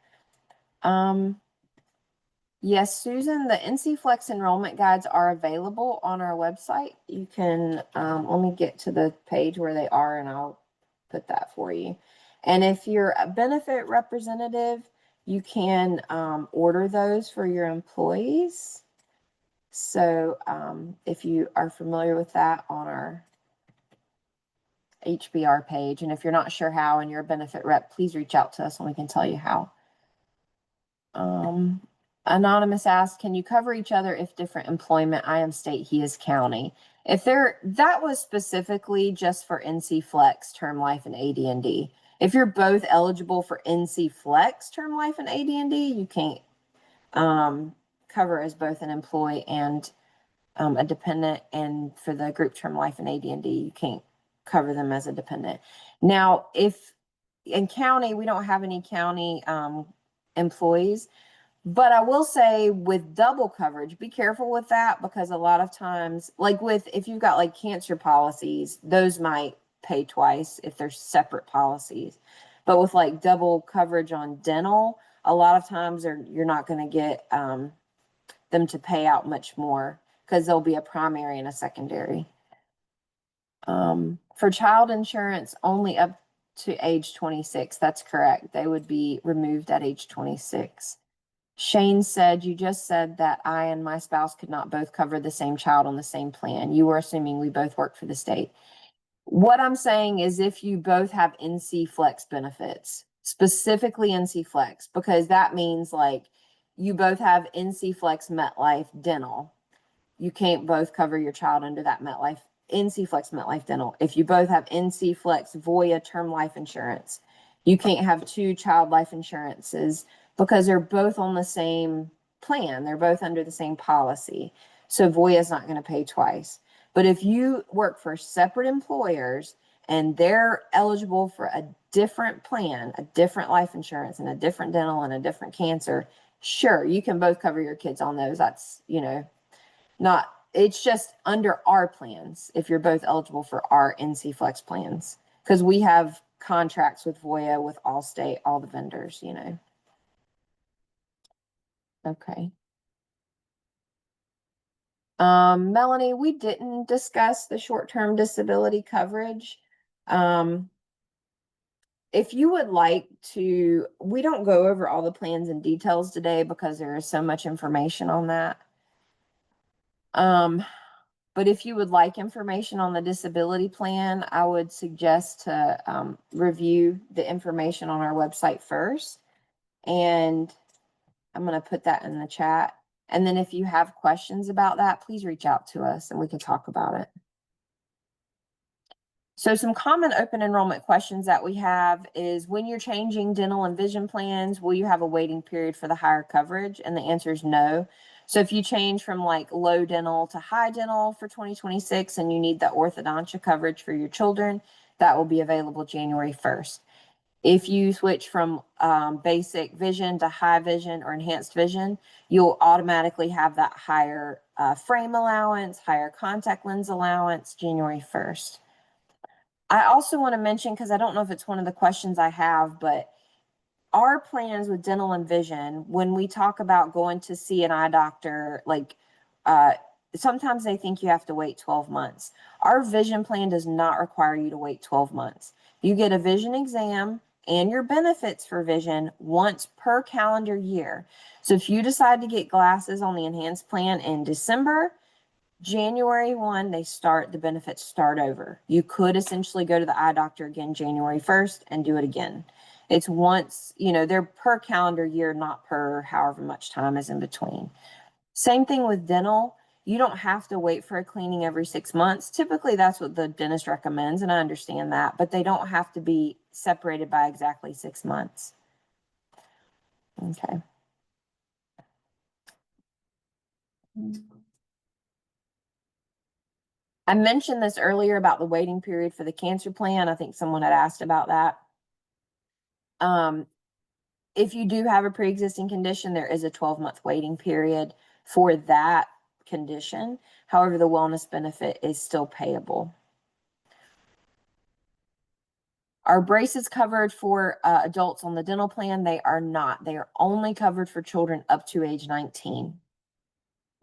Yes, Susan, the NCFlex enrollment guides are available on our website. You can, let me get to the page where they are and I'll put that for you. And if you're a benefit representative, you can order those for your employees. So if you are familiar with that, on our HBR page, and if you're not sure how and you're a benefit rep, please reach out to us and we can tell you how. Anonymous asks, can you cover each other if different employment? I am state, he is county. If that was specifically just for NCFlex term life and AD&D. If you're both eligible for NCFlex term life and AD&D, you can't cover as both an employee and a dependent. And for the group term life and AD&D, you can't cover them as a dependent. Now, if in county, we don't have any county employees. But I will say with double coverage, be careful with that, because a lot of times, like if you've got like cancer policies, those might pay twice if they're separate policies. But with like double coverage on dental, a lot of times you're not going to get them to pay out much more because there'll be a primary and a secondary. For child insurance, only up to age 26. That's correct. They would be removed at age 26. Shane said, you just said that I and my spouse could not both cover the same child on the same plan. You were assuming we both work for the state. What I'm saying is if you both have NCFlex benefits, specifically NCFlex, because that means like you both have NCFlex MetLife dental. You can't both cover your child under that NCFlex MetLife dental. If you both have NCFlex Voya term life insurance, you can't have two child life insurances because they're both on the same plan. They're both under the same policy. So Voya is not going to pay twice. But if you work for separate employers and they're eligible for a different plan, a different life insurance and a different dental and a different cancer, sure, you can both cover your kids on those. That's, it's just under our plans if you're both eligible for our NCFlex plans, because we have contracts with Voya, with Allstate, all the vendors, Okay. Melanie, we didn't discuss the short-term disability coverage. If you would like to, we don't go over all the plans and details today because there is so much information on that. But if you would like information on the disability plan, I would suggest to review the information on our website first. And I'm going to put that in the chat. And then if you have questions about that, please reach out to us and we can talk about it. So some common open enrollment questions that we have is, when you're changing dental and vision plans, will you have a waiting period for the higher coverage? And the answer is no. So if you change from like low dental to high dental for 2026 and you need the orthodontia coverage for your children, that will be available January 1st. If you switch from basic vision to high vision or enhanced vision, you'll automatically have that higher frame allowance, higher contact lens allowance January 1st. I also want to mention, because I don't know if it's one of the questions I have, but our plans with dental and vision, when we talk about going to see an eye doctor, like sometimes they think you have to wait 12 months. Our vision plan does not require you to wait 12 months. You get a vision exam and your benefits for vision once per calendar year. So if you decide to get glasses on the enhanced plan in December, January 1, the benefits start over. You could essentially go to the eye doctor again January 1st and do it again. It's once, they're per calendar year, not per however much time is in between. Same thing with dental. You don't have to wait for a cleaning every 6 months. Typically, that's what the dentist recommends, and I understand that, but they don't have to be separated by exactly 6 months. Okay. I mentioned this earlier about the waiting period for the cancer plan. I think someone had asked about that. If you do have a pre-existing condition, there is a 12-month waiting period for that condition. However, the wellness benefit is still payable. Are braces covered for adults on the dental plan? They are not. They are only covered for children up to age 19.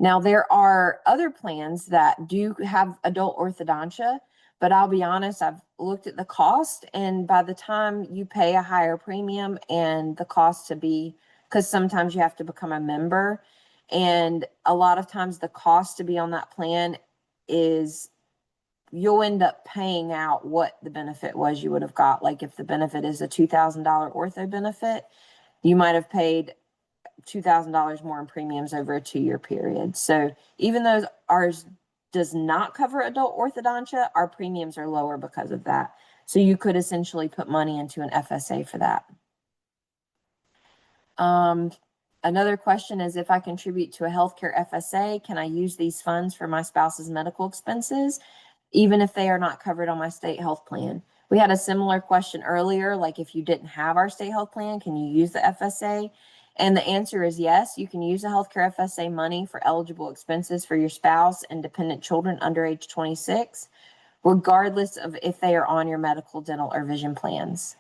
Now, there are other plans that do have adult orthodontia, but I'll be honest, I've looked at the cost, and by the time you pay a higher premium and the cost to be, because sometimes you have to become a member, and a lot of times the cost to be on that plan is, you'll end up paying out what the benefit was you would have got. Like if the benefit is a $2,000 ortho benefit, you might have paid $2,000 more in premiums over a 2-year period. So even though ours does not cover adult orthodontia, our premiums are lower because of that. So you could essentially put money into an FSA for that. Another question is, if I contribute to a healthcare FSA, can I use these funds for my spouse's medical expenses, even if they are not covered on my state health plan? We had a similar question earlier, like if you didn't have our state health plan, can you use the FSA? And the answer is yes, you can use the healthcare FSA money for eligible expenses for your spouse and dependent children under age 26, regardless of if they are on your medical, dental, or vision plans.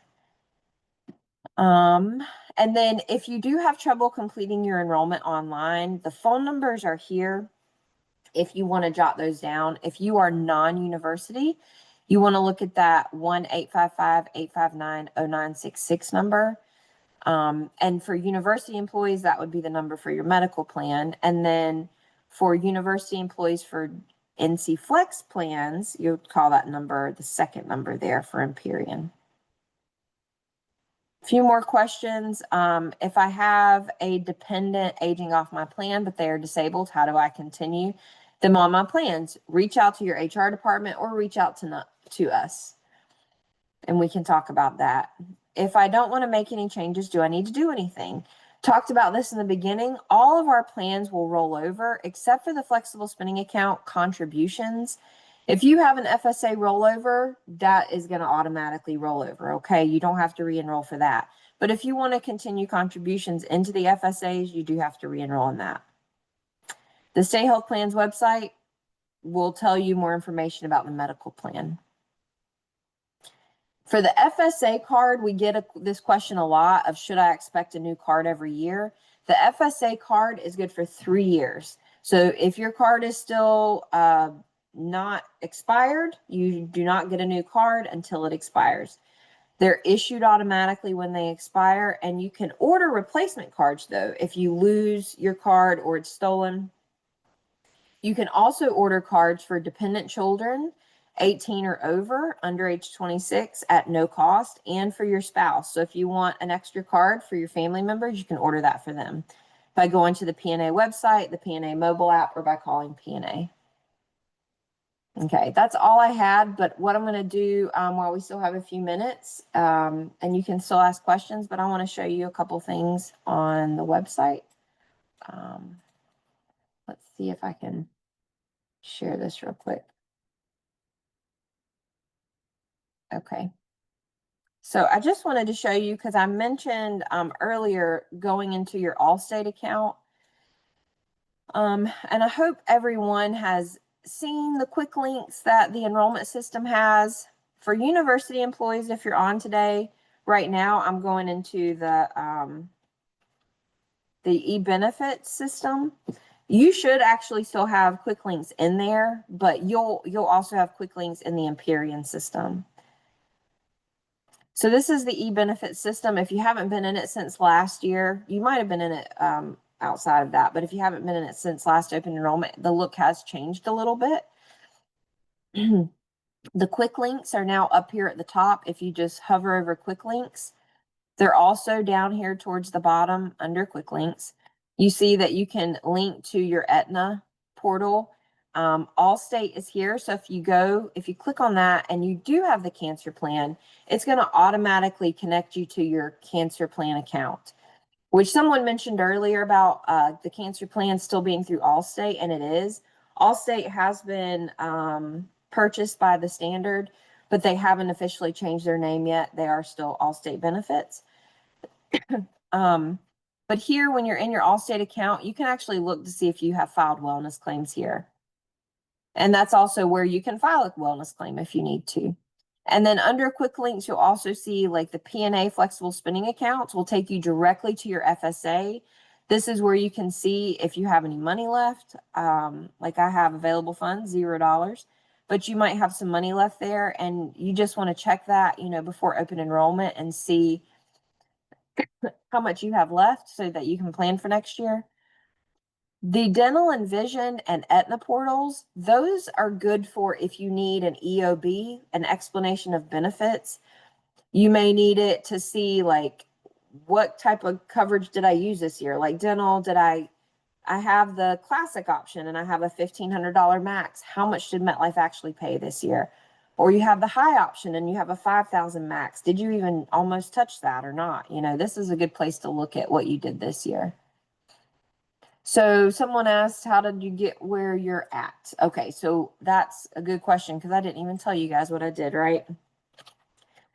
And then if you do have trouble completing your enrollment online, the phone numbers are here if you want to jot those down. If you are non-university, you want to look at that 1-855-859-0966 number. And for university employees, that would be the number for your medical plan. And then for university employees for NCFlex plans, you would call that number, the second number there for Empyrean. A few more questions. If I have a dependent aging off my plan, but they are disabled, how do I continue them on my plans? Reach out to your HR department or reach out to us, and we can talk about that. If I don't want to make any changes, do I need to do anything? Talked about this in the beginning. All of our plans will roll over except for the flexible spending account contributions. If you have an FSA rollover, that is going to automatically roll over, okay? You don't have to re-enroll for that. But if you want to continue contributions into the FSAs, you do have to re-enroll in that. The State Health Plan's website will tell you more information about the medical plan. For the FSA card, we get this question a lot of, should I expect a new card every year? The FSA card is good for 3 years. So if your card is still not expired, you do not get a new card until it expires. They're issued automatically when they expire, and you can order replacement cards though. If you lose your card or it's stolen, you can also order cards for dependent children 18 or over, under age 26, at no cost, and for your spouse. So if you want an extra card for your family members, you can order that for them. by going to the PNA website, the PNA mobile app, or by calling PNA. Okay, that's all I had, but what I'm going to do while we still have a few minutes, and you can still ask questions, but I want to show you a couple things on the website. Let's see if I can share this real quick. Okay. So I just wanted to show you, because I mentioned earlier going into your Allstate account. And I hope everyone has seen the quick links that the enrollment system has for university employees. If you're on today, right now, I'm going into the e-benefit system. You should actually still have quick links in there, but you'll also have quick links in the Empyrean system. So this is the e-benefit system. If you haven't been in it since last year, you might have been in it outside of that, but if you haven't been in it since last open enrollment, the look has changed a little bit. The quick links are now up here at the top. If you just hover over quick links, they're also down here towards the bottom under quick links. You see that you can link to your Aetna portal. Allstate is here. So if you click on that and you do have the cancer plan, it's going to automatically connect you to your cancer plan account, which someone mentioned earlier about the cancer plan still being through Allstate, and it is. Allstate has been purchased by the Standard, but they haven't officially changed their name yet. They are still Allstate Benefits. But here, when you're in your Allstate account, you can actually look to see if you have filed wellness claims here. And that's also where you can file a wellness claim if you need to. And then under quick links, you'll also see like the PNA flexible spending accounts will take you directly to your FSA. This is where you can see if you have any money left. Like I have available funds, $0, but you might have some money left there, and you just want to check that, before open enrollment and see how much you have left so that you can plan for next year. The dental and vision and Aetna portals, those are good for if you need an EOB, an explanation of benefits. You may need it to see like what type of coverage did I use this year? Like dental, I have the classic option and I have a $1,500 max. How much did MetLife actually pay this year? Or you have the high option and you have a $5,000 max. Did you even almost touch that or not? This is a good place to look at what you did this year. So someone asked, how did you get where you're at? Okay, so that's a good question because I didn't even tell you guys what I did, right?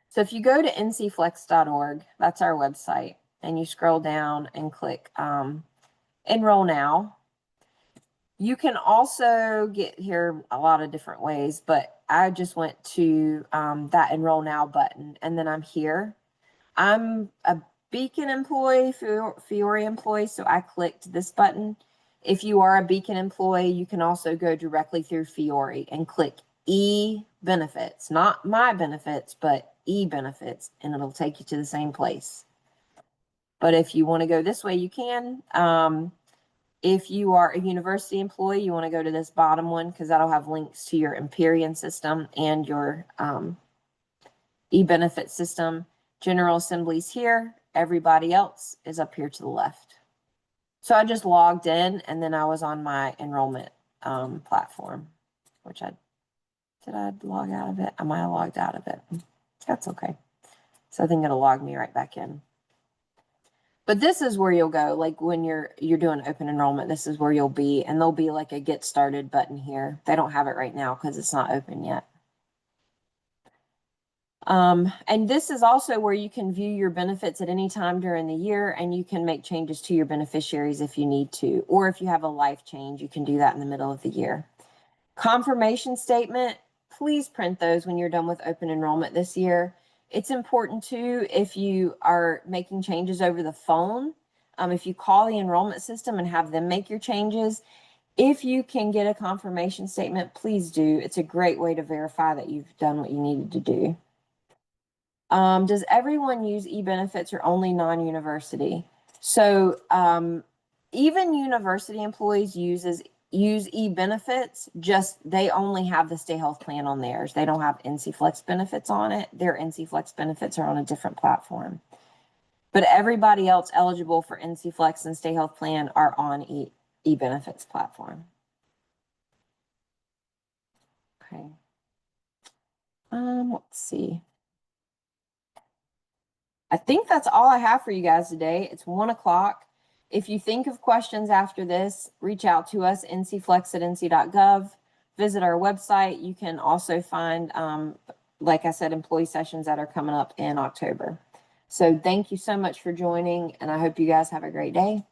So if you go to ncflex.org, that's our website, and you scroll down and click Enroll Now. You can also get here a lot of different ways, but I just went to that Enroll Now button, and then I'm here. I'm a Beacon employee, Fiore employee, so I clicked this button. If you are a Beacon employee, you can also go directly through Fiore and click E-Benefits, not My Benefits, but E-Benefits, and it'll take you to the same place. But if you want to go this way, you can. If you are a university employee, you want to go to this bottom one because that'll have links to your Empyrean system and your e-benefit system. General Assembly's here. Everybody else is up here to the left. So I just logged in and then I was on my enrollment platform, which did I log out of it? I might have logged out of it. That's okay. So I think it'll log me right back in. But this is where you'll go, like when you're doing open enrollment, this is where you'll be, and there'll be like a get started button here. They don't have it right now because it's not open yet. And this is also where you can view your benefits at any time during the year, and you can make changes to your beneficiaries if you need to, or if you have a life change, you can do that in the middle of the year. Confirmation statement, please print those when you're done with open enrollment this year. It's important too if you are making changes over the phone. If you call the enrollment system and have them make your changes, if you can get a confirmation statement, please do. It's a great way to verify that you've done what you needed to do. Does everyone use e-benefits or only non-university? So even university employees use e-benefits, just they only have the Stay Health Plan on theirs. They don't have NCFlex benefits on it. Their NCFlex benefits are on a different platform. but everybody else eligible for NCFlex and Stay Health Plan are on eBenefits platform. Okay. Let's see. I think that's all I have for you guys today. It's 1 o'clock. If you think of questions after this, reach out to us, ncflex@nc.gov. Visit our website. You can also find, like I said, employee sessions that are coming up in October. So thank you so much for joining, and I hope you guys have a great day.